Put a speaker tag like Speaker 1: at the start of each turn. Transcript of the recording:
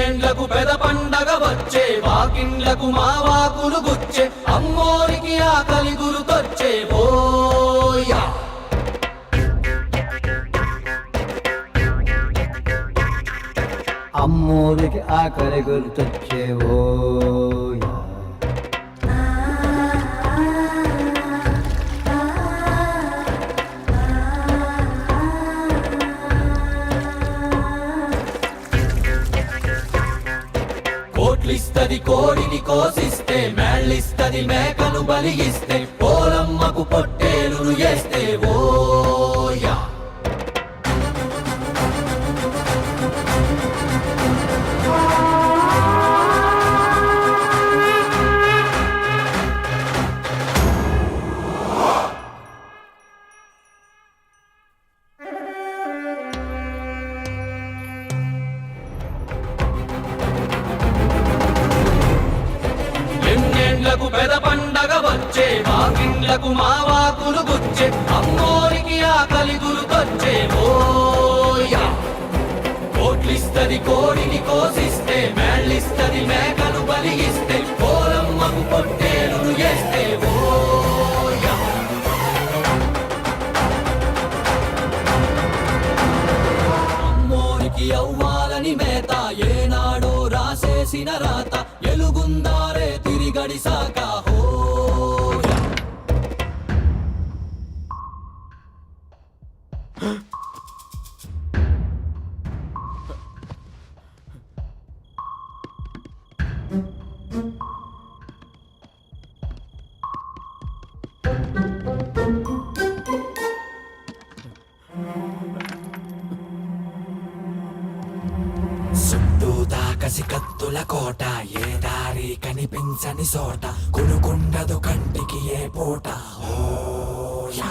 Speaker 1: ఎన్నేండ్లకు పెద పండగ వచ్చే వాకిండ్లకు మా వాకులు గుచ్చే అమ్మోరికి ఆకలి గురుతొచ్చే ఓయా
Speaker 2: అమ్మోరికి ఆకలి గుర్తొచ్చే ఓయా
Speaker 1: కోట్లిస్తది కోడిని కోసిస్తే మేళ్ళిస్తది మేకను బలిగిస్తే పోలమ్మకు పొట్టేలును చేస్తే ఓయా ఎన్నేండ్లకు పెద పండగ వచ్చే వాకిండ్లకు మా వాకులు గుచ్చే అమ్మోరికి ఆకలి గురుతొచ్చే ఓయా కోట్లిస్తది కోడిని కోసిస్తే మేళ్ళిస్తది మేకను బలిగిస్తే పోలమ్మకు పొట్టేలును చేస్తే ఓయా అమ్మోరికి అవ్వాలని మేత ఏనాడో రాసేసిన రాత ఎలుగుందారే తిరిగడిసాక హోయా చుట్టూతా కసి కత్తుల కోట ఏ దారి కనిపించని సోట కొనుకుండదు కంటికి ఏ పూట ఓయా